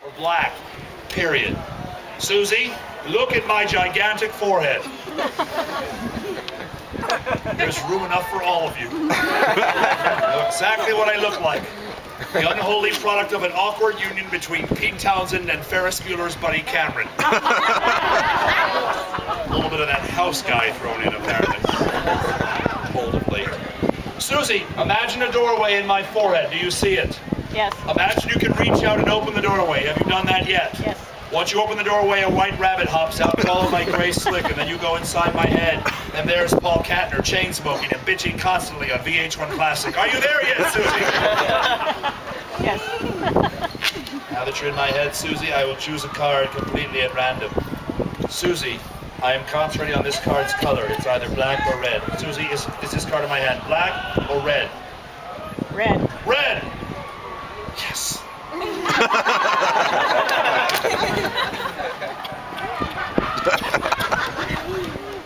or black, period. Susie, look at my gigantic forehead. There's room enough for all of you. You know exactly what I look like. The unholy product of an awkward union between Pete Townsend and Ferris Bueller's buddy Cameron. A little bit of that house guy thrown in, apparently. Hold it late. Susie, imagine a doorway in my forehead. Do you see it? Yes. Imagine you can reach out and open the doorway. Have you done that yet? Yes. Once you open the doorway, a white rabbit hops out, followed by gray slick, and then you go inside my head. And there's Paul Kantner, chain smoking and bitching constantly on VH1 Classic. Are you there yet, Susie? Yes. Now that you're in my head, Susie, I will choose a card completely at random. Susie, I am concentrating on this card's color. It's either black or red. Susie, is this card in my hand black or red? Red. Red! Yes.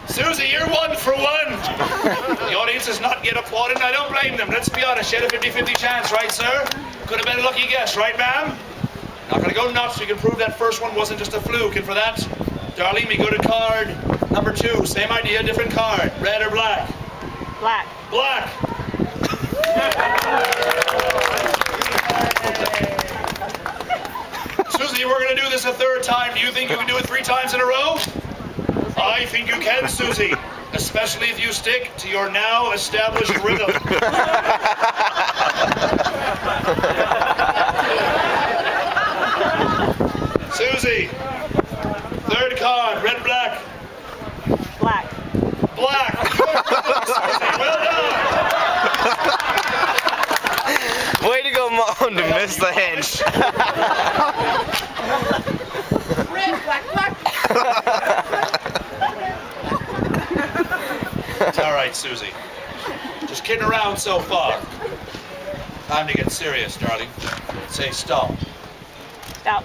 Susie, you're 1 for 1. The audience is not yet applauded, and I don't blame them. Let's be honest, you had a 50-50 chance, right, sir? Could have been a lucky guess, right, ma'am? Not gonna go nuts. We can prove that first one wasn't just a fluke, and for that, Darlene, we go to card number 2. Same idea, different card. Red or black? Black. Black. Susie, we're going to do this a 3rd time. Do you think you can do it 3 times in a row? I think you can, Susie. Especially if you stick to your now established rhythm. Susie, 3rd card, red, black. Black. Black. Susie, well done. Way to go, Moan, to miss the hinge. Red, black, black. It's all right, Susie. Just kidding around so far. Time to get serious, darling. Say stop. Stop.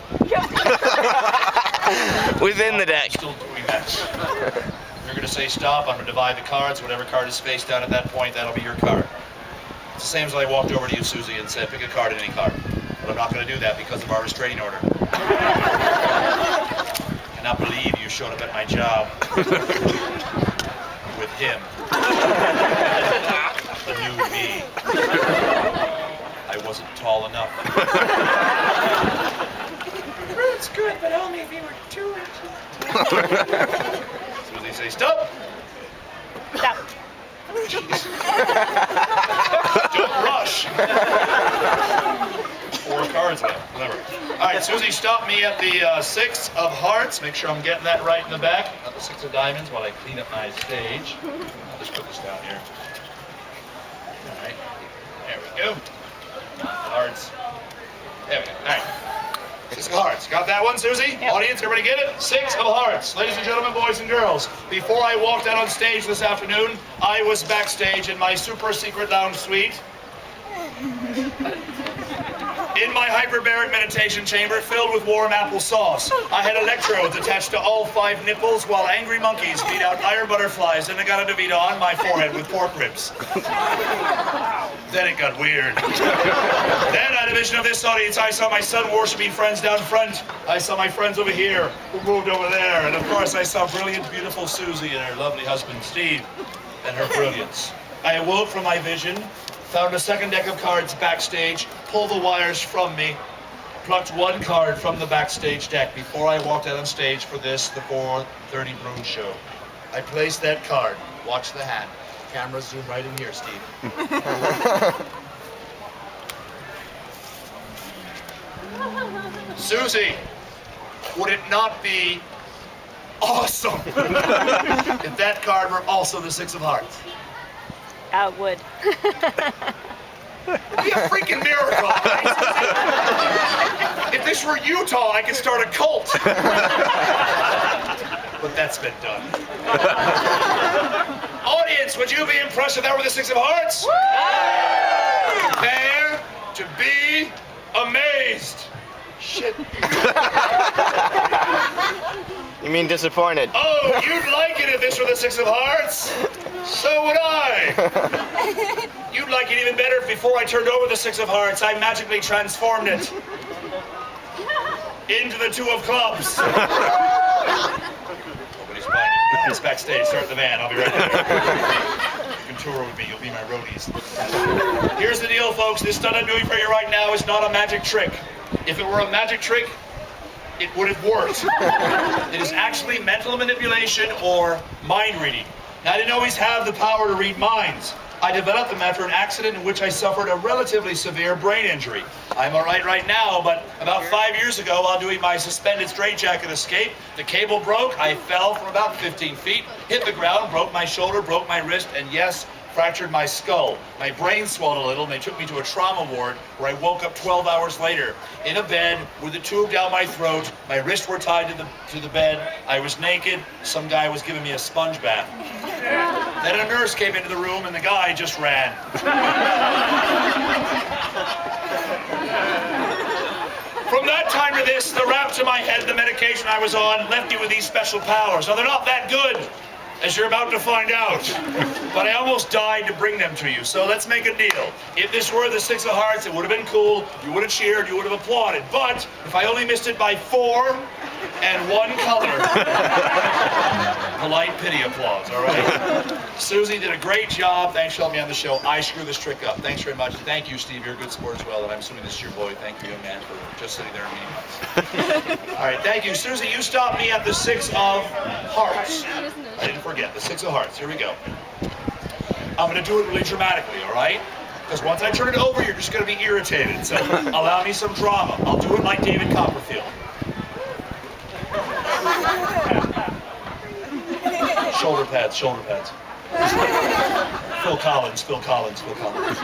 Within the deck. Still doing that. You're going to say stop. I'm going to divide the cards. Whatever card is face down at that point, that'll be your card. It's the same as I walked over to you, Susie, and said, pick a card in any card. But I'm not going to do that because of our restraining order. I cannot believe you showed up at my job with him. The new me. I wasn't tall enough. Fruit's good, but only if you were 2 inches. Susie, say stop. Stop. Don't rush. 4 cards left. Remember. All right, Susie, stop me at the 6 of hearts. Make sure I'm getting that right in the back. Not the 6 of diamonds while I clean up my stage. I'll just put this down here. All right. There we go. Hearts. There we go. All right. 6 of hearts. Got that one, Susie? Yep. Audience, everybody get it? 6 of hearts. Ladies and gentlemen, boys and girls, before I walked out on stage this afternoon, I was backstage in my super secret lounge suite. In my hyperbaric meditation chamber filled with warm apple sauce. I had electrodes attached to all 5 nipples while angry monkeys beat out iron butterflies and I got a DeVita on my forehead with pork ribs. Then it got weird. Then at a vision of this audience, I saw my sun-worshipping friends down front. I saw my friends over here who moved over there. And of course, I saw brilliant, beautiful Susie and her lovely husband, Steve, and her brilliance. I awoke from my vision, found a 2nd deck of cards backstage, pulled the wires from me, plucked 1 card from the backstage deck before I walked out on stage for this, the 4:30 Broon show. I placed that card. Watch the hand. Camera zoom right in here, Steve. Susie, would it not be awesome if that card were also the 6 of hearts? I would. It'd be a freaking miracle. Right? If this were Utah, I could start a cult. But that's been done. Audience, would you be impressed if that were the 6 of hearts? Prepare to be amazed. Shit. You mean disappointed? Oh, you'd like it if this were the 6 of hearts? So would I. You'd like it even better if before I turned over the 6 of hearts, I magically transformed it into the 2 of clubs. Nobody's buying it. It's backstage. Start the van. I'll be right there. You can tour with me. You'll be my roadies. Here's the deal, folks. This stunt I'm doing for you right now is not a magic trick. If it were a magic trick, it would have worked. It is actually mental manipulation or mind reading. Now, I didn't always have the power to read minds. I developed them after an accident in which I suffered a relatively severe brain injury. I'm all right now, but about 5 years ago, while doing my suspended straitjacket escape, the cable broke. I fell from about 15 feet, hit the ground, broke my shoulder, broke my wrist, and yes, fractured my skull. My brain swelled a little, and they took me to a trauma ward where I woke up 12 hours later in a bed with a tube down my throat. My wrists were tied to the bed. I was naked. Some guy was giving me a sponge bath. Then a nurse came into the room, and the guy just ran. From that time to this, the wrap to my head, the medication I was on, left me with these special powers. Now, they're not that good, as you're about to find out. But I almost died to bring them to you, so let's make a deal. If this were the 6 of hearts, it would have been cool, you would have cheered, you would have applauded. But if I only missed it by 4 and 1 color, polite pity applause, all right? Susie did a great job. Thanks for helping me on the show. I screwed this trick up. Thanks very much. Thank you, Steve. You're a good sport as well, and I'm assuming this is your boy. Thank you, young man, for just sitting there and meeting us. All right, thank you. Susie, you stopped me at the 6 of hearts. I didn't forget, the 6 of hearts. Here we go. I'm going to do it really dramatically, all right? Because once I turn it over, you're just going to be irritated. So allow me some drama. I'll do it like David Copperfield. Shoulder pads, shoulder pads. Phil Collins, Phil Collins, Phil Collins.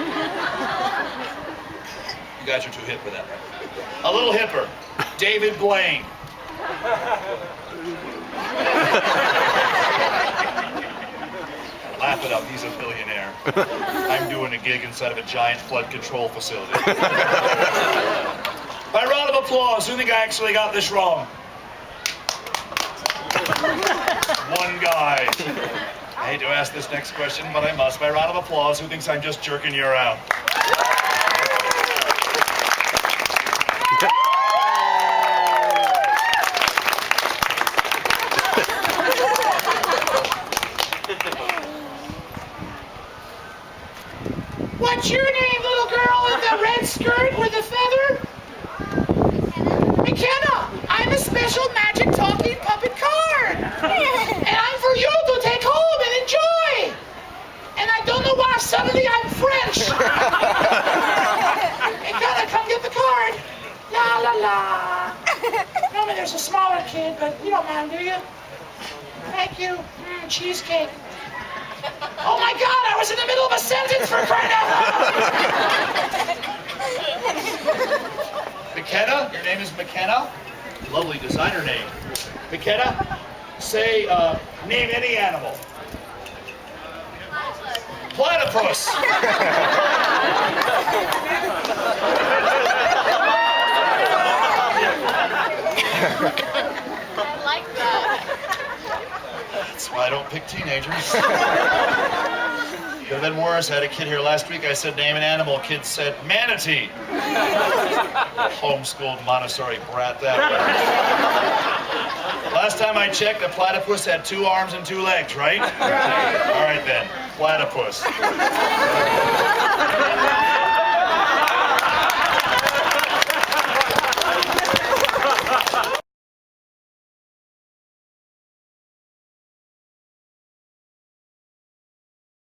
You guys are too hip for that, right? A little hipper. David Blaine. Laugh it up, he's a billionaire. I'm doing a gig inside of a giant flood control facility. By round of applause, who think I actually got this wrong? One guy. I hate to ask this next question, but I must. By round of applause, who thinks I'm just jerking you around? What's your name, little girl in the red skirt with the feather? McKenna. I'm a special magic talking puppet card. And I'm for you to take home and enjoy. And I don't know why suddenly I'm French. McKenna, come get the card. La la la. No, I mean, there's a smaller kid, but you don't mind, do you? Thank you. Cheesecake. Oh my God, I was in the middle of a sentence for crying out loud! McKenna, your name is McKenna? Lovely designer name. McKenna, say, name any animal. Platypus. I like that. That's why I don't pick teenagers. Could have been worse. I had a kid here last week. I said, name an animal. Kid said, manatee. Homeschooled Montessori brat that way. Last time I checked, a platypus had 2 arms and 2 legs, right? All right then, platypus.